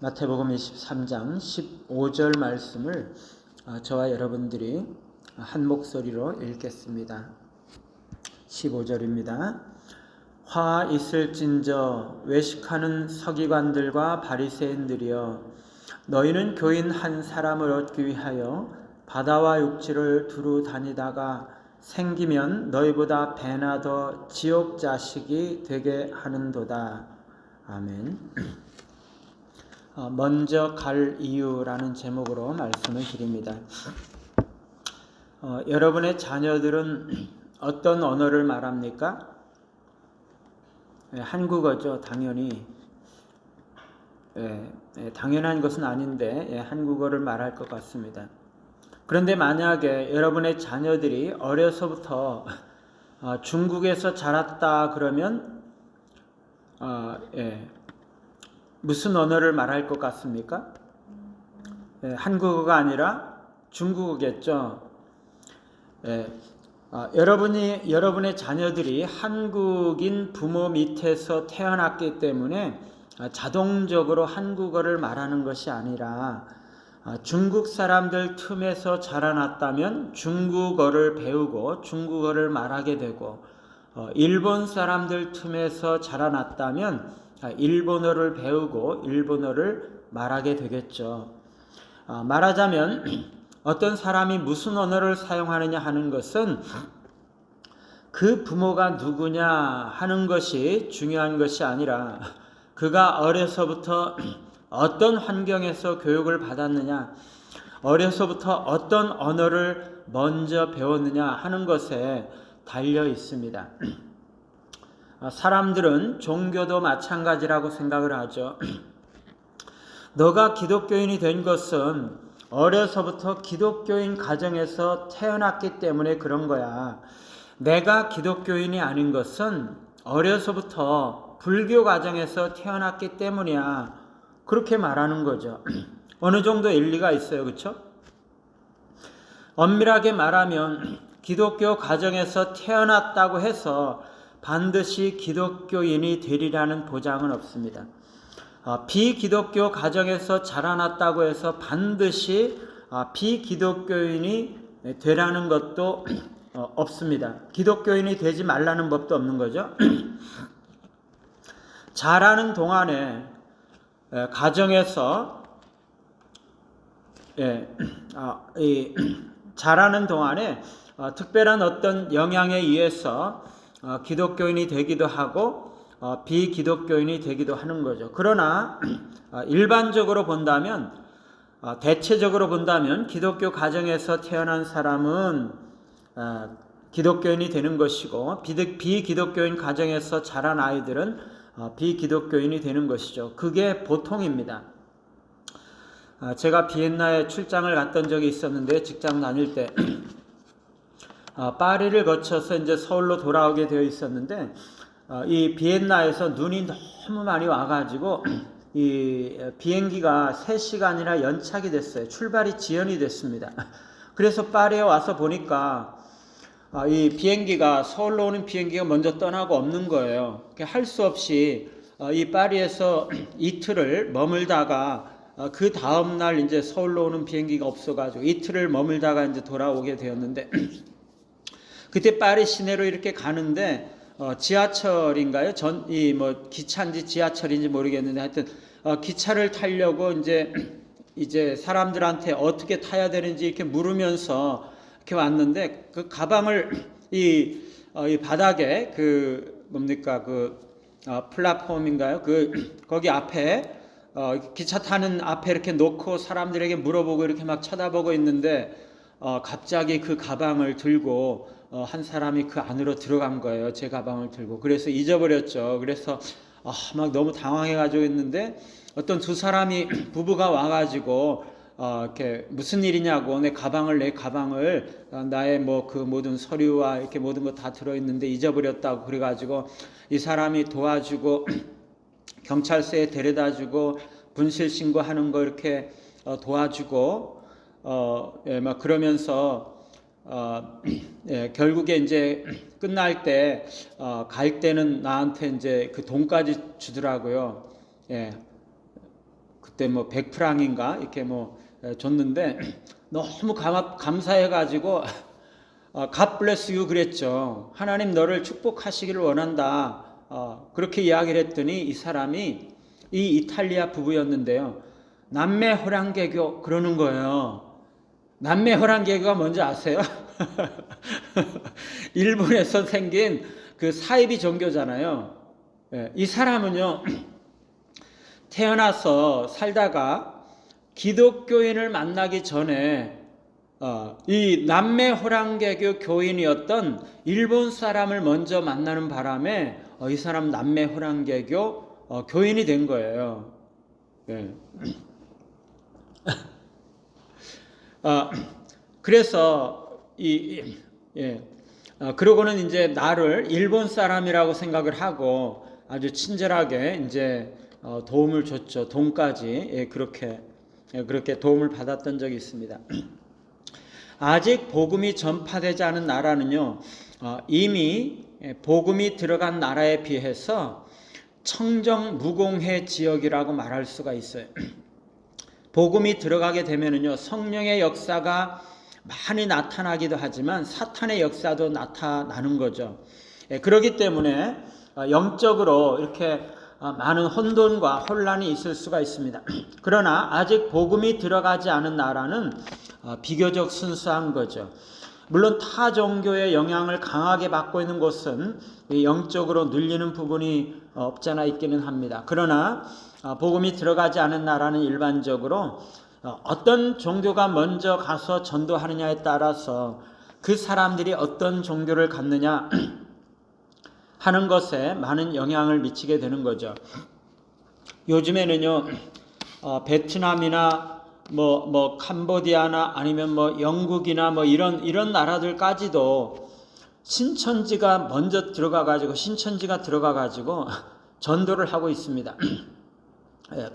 마태복음 23장 15절 말씀을 저와 여러분들이 한 목소리로 읽겠습니다. 15절입니다. 화 있을진저 외식하는 서기관들과 바리새인들이여, 너희는 교인 한 사람을 얻기 위하여 바다와 육지를 두루 다니다가 생기면 너희보다 배나 더 지옥 자식이 되게 하는도다. 아멘. 먼저 갈 이유라는 제목으로 말씀을 드립니다. 여러분의 자녀들은 어떤 언어를 말합니까? 한국어죠, 당연히. 당연한 것은 아닌데 한국어를 말할 것 같습니다. 그런데 만약에 여러분의 자녀들이 어려서부터 중국에서 자랐다 그러면 무슨 언어를 말할 것 같습니까? 한국어가 아니라 중국어겠죠. 여러분의 자녀들이 한국인 부모 밑에서 태어났기 때문에 자동적으로 한국어를 말하는 것이 아니라 중국 사람들 틈에서 자라났다면 중국어를 배우고 중국어를 말하게 되고, 일본 사람들 틈에서 자라났다면 일본어를 배우고 일본어를 말하게 되겠죠. 말하자면 어떤 사람이 무슨 언어를 사용하느냐 하는 것은 그 부모가 누구냐 하는 것이 중요한 것이 아니라 그가 어려서부터 어떤 환경에서 교육을 받았느냐, 어려서부터 어떤 언어를 먼저 배웠느냐 하는 것에 달려 있습니다. 사람들은 종교도 마찬가지라고 생각을 하죠. 너가 기독교인이 된 것은 어려서부터 기독교인 가정에서 태어났기 때문에 그런 거야. 내가 기독교인이 아닌 것은 어려서부터 불교 가정에서 태어났기 때문이야. 그렇게 말하는 거죠. 어느 정도 일리가 있어요, 그렇죠? 엄밀하게 말하면 기독교 가정에서 태어났다고 해서 반드시 기독교인이 되리라는 보장은 없습니다. 비기독교 가정에서 자라났다고 해서 반드시 비기독교인이 되라는 것도 없습니다. 기독교인이 되지 말라는 법도 없는 거죠. 자라는 동안에 가정에서 자라는 동안에 특별한 어떤 영향에 의해서 기독교인이 되기도 하고 비기독교인이 되기도 하는 거죠. 그러나 일반적으로 본다면, 대체적으로 본다면 기독교 가정에서 태어난 사람은 기독교인이 되는 것이고, 비기독교인 가정에서 자란 아이들은 비기독교인이 되는 것이죠. 그게 보통입니다. 제가 비엔나에 출장을 갔던 적이 있었는데, 직장 다닐 때 파리를 거쳐서 이제 서울로 돌아오게 되어 있었는데, 이 비엔나에서 눈이 너무 많이 와가지고 이 비행기가 3시간이나 연착이 됐어요. 출발이 지연이 됐습니다. 그래서 파리에 와서 보니까 이 비행기가, 서울로 오는 비행기가 먼저 떠나고 없는 거예요. 할 수 없이 이 파리에서 이틀을 머물다가 그 다음날 이제 서울로 오는 비행기가 없어가지고 이틀을 머물다가 이제 돌아오게 되었는데, 그때 파리 시내로 이렇게 가는데 지하철인가요? 기차인지 지하철인지 모르겠는데 하여튼 기차를 타려고 이제 사람들한테 어떻게 타야 되는지 이렇게 물으면서 이렇게 왔는데, 그 가방을 이 바닥에 플랫폼인가요? 거기 앞에 기차 타는 앞에 이렇게 놓고 사람들에게 물어보고 이렇게 막 쳐다보고 있는데, 갑자기 그 가방을 들고 한 사람이 그 안으로 들어간 거예요. 제 가방을 들고. 그래서 잊어버렸죠. 그래서 막 너무 당황해가지고 있는데, 어떤 두 사람이 부부가 와가지고 이렇게 무슨 일이냐고, 내 가방을 나의 그 모든 서류와 이렇게 모든 거 다 들어있는데 잊어버렸다고 그래가지고 이 사람이 도와주고 경찰서에 데려다주고 분실 신고하는 거 이렇게 도와주고 막 그러면서 결국에 이제 끝날 때 갈 때는 나한테 이제 그 돈까지 주더라고요. 그때 뭐 100프랑인가 이렇게 뭐 줬는데 너무 감사해가지고 God bless you 그랬죠. 하나님 너를 축복하시기를 원한다. 그렇게 이야기를 했더니 이 사람이 이 이탈리아 부부였는데요. 남매호랑개교 그러는 거예요. 남매호랑개교가 뭔지 아세요? 일본에서 생긴 그 사이비 종교잖아요. 이 사람은요, 태어나서 살다가 기독교인을 만나기 전에 이 남매호랑개교 교인이었던 일본 사람을 먼저 만나는 바람에 이 사람 남매호랑개교 교인이 된 거예요. 그래서 그러고는 이제 나를 일본 사람이라고 생각을 하고 아주 친절하게 이제 도움을 줬죠. 돈까지 그렇게 도움을 받았던 적이 있습니다. 아직 복음이 전파되지 않은 나라는요, 이미 복음이 들어간 나라에 비해서 청정무공해 지역이라고 말할 수가 있어요. 복음이 들어가게 되면은요, 성령의 역사가 많이 나타나기도 하지만 사탄의 역사도 나타나는 거죠. 그렇기 때문에 영적으로 이렇게 많은 혼돈과 혼란이 있을 수가 있습니다. 그러나 아직 복음이 들어가지 않은 나라는 비교적 순수한 거죠. 물론 타 종교의 영향을 강하게 받고 있는 곳은 영적으로 눌리는 부분이 없잖아 있기는 합니다. 그러나 복음이 들어가지 않은 나라는 일반적으로 어떤 종교가 먼저 가서 전도하느냐에 따라서 그 사람들이 어떤 종교를 갖느냐 하는 것에 많은 영향을 미치게 되는 거죠. 요즘에는요, 베트남이나 뭐 캄보디아나 아니면 뭐 영국이나 뭐 이런 나라들까지도 신천지가 들어가 가지고 전도를 하고 있습니다.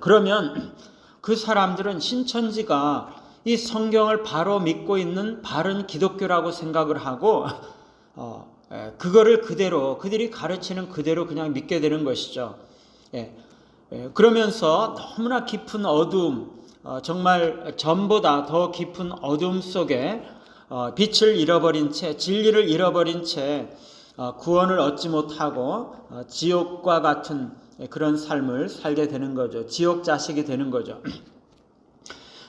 그러면 그 사람들은 신천지가 이 성경을 바로 믿고 있는 바른 기독교라고 생각을 하고 그거를 그대로 그들이 가르치는 그대로 그냥 믿게 되는 것이죠. 그러면서 너무나 깊은 어두움, 정말 전보다 더 깊은 어두움 속에 빛을 잃어버린 채, 진리를 잃어버린 채 구원을 얻지 못하고 지옥과 같은 그런 삶을 살게 되는 거죠. 지옥 자식이 되는 거죠.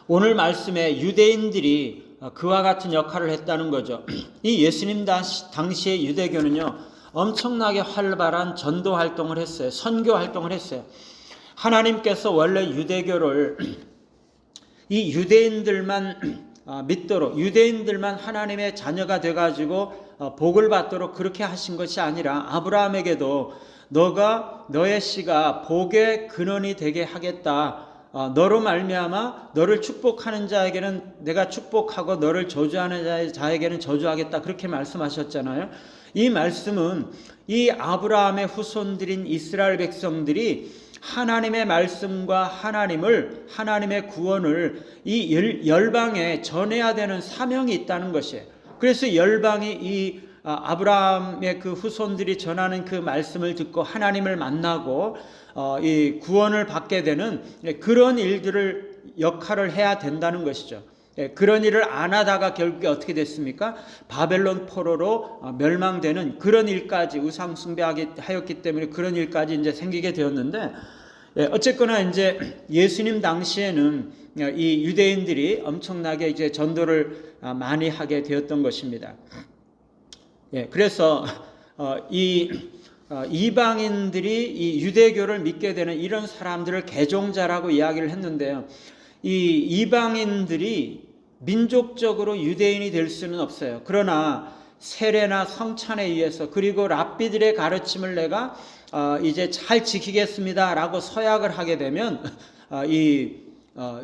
오늘 말씀에 유대인들이 그와 같은 역할을 했다는 거죠. 이 예수님 당시의 유대교는요, 엄청나게 활발한 전도 활동을 했어요. 선교 활동을 했어요. 하나님께서 원래 유대교를 이 유대인들만 믿도록, 유대인들만 하나님의 자녀가 돼가지고 복을 받도록 그렇게 하신 것이 아니라 아브라함에게도 너의 씨가 복의 근원이 되게 하겠다. 너로 말미암아 너를 축복하는 자에게는 내가 축복하고 너를 저주하는 자에게는 저주하겠다. 그렇게 말씀하셨잖아요. 이 말씀은 이 아브라함의 후손들인 이스라엘 백성들이 하나님의 말씀과 하나님의 구원을 이 열방에 전해야 되는 사명이 있다는 것이에요. 그래서 열방이 이 아브라함의 그 후손들이 전하는 그 말씀을 듣고 하나님을 만나고 이 구원을 받게 되는 그런 역할을 해야 된다는 것이죠. 그런 일을 안 하다가 결국에 어떻게 됐습니까? 바벨론 포로로 멸망되는 그런 일까지 우상 숭배하였기 때문에 그런 일까지 이제 생기게 되었는데, 어쨌거나 이제 예수님 당시에는 이 유대인들이 엄청나게 이제 전도를 많이 하게 되었던 것입니다. 그래서 이방인들이 이 유대교를 믿게 되는 이런 사람들을 개종자라고 이야기를 했는데요. 이 이방인들이 민족적으로 유대인이 될 수는 없어요. 그러나 세례나 성찬에 의해서 그리고 랍비들의 가르침을 내가 이제 잘 지키겠습니다라고 서약을 하게 되면 이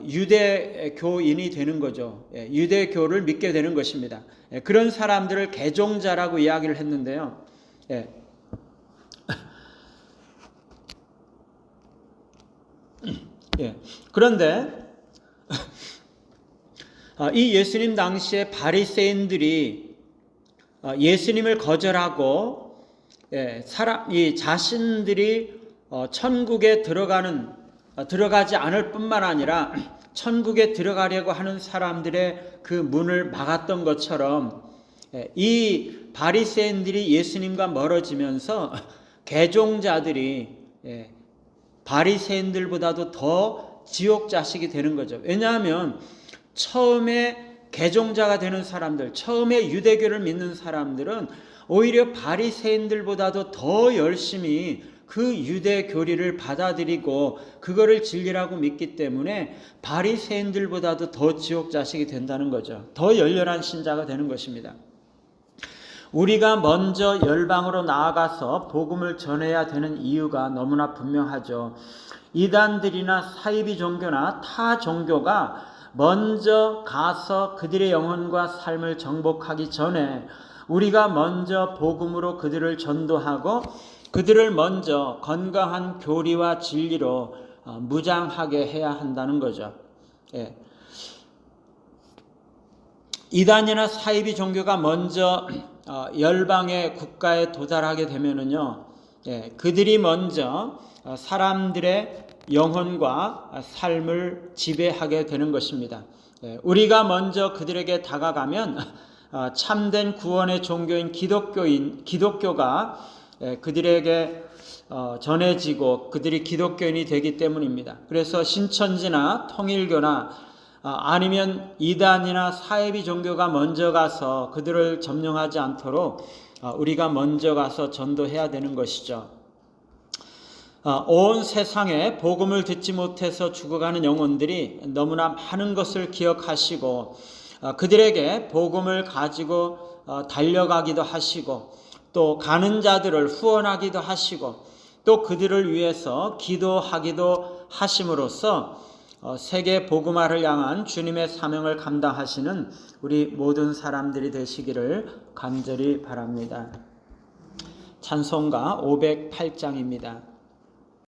유대교인이 되는 거죠. 유대교를 믿게 되는 것입니다. 그런 사람들을 개종자라고 이야기를 했는데요. 그런데 이 예수님 당시에 바리새인들이 예수님을 거절하고 이 자신들이 천국에 들어가는 들어가지 않을 뿐만 아니라 천국에 들어가려고 하는 사람들의 그 문을 막았던 것처럼 이 바리새인들이 예수님과 멀어지면서 개종자들이 바리새인들보다도 더 지옥 자식이 되는 거죠. 왜냐하면 처음에 개종자가 되는 사람들, 처음에 유대교를 믿는 사람들은 오히려 바리새인들보다도 더 열심히 그 유대 교리를 받아들이고 그거를 진리라고 믿기 때문에 바리새인들보다도 더 지옥 자식이 된다는 거죠. 더 열렬한 신자가 되는 것입니다. 우리가 먼저 열방으로 나아가서 복음을 전해야 되는 이유가 너무나 분명하죠. 이단들이나 사이비 종교나 타 종교가 먼저 가서 그들의 영혼과 삶을 정복하기 전에 우리가 먼저 복음으로 그들을 전도하고 그들을 먼저 건강한 교리와 진리로 무장하게 해야 한다는 거죠. 이단이나 사이비 종교가 먼저 열방의 국가에 도달하게 되면은요, 그들이 먼저 사람들의 영혼과 삶을 지배하게 되는 것입니다. 우리가 먼저 그들에게 다가가면 참된 구원의 종교인 기독교가 그들에게 전해지고 그들이 기독교인이 되기 때문입니다. 그래서 신천지나 통일교나 아니면 이단이나 사이비 종교가 먼저 가서 그들을 점령하지 않도록 우리가 먼저 가서 전도해야 되는 것이죠. 온 세상에 복음을 듣지 못해서 죽어가는 영혼들이 너무나 많은 것을 기억하시고 그들에게 복음을 가지고 달려가기도 하시고 또 가는 자들을 후원하기도 하시고 또 그들을 위해서 기도하기도 하심으로써 세계 복음화를 향한 주님의 사명을 감당하시는 우리 모든 사람들이 되시기를 간절히 바랍니다. 찬송가 508장입니다.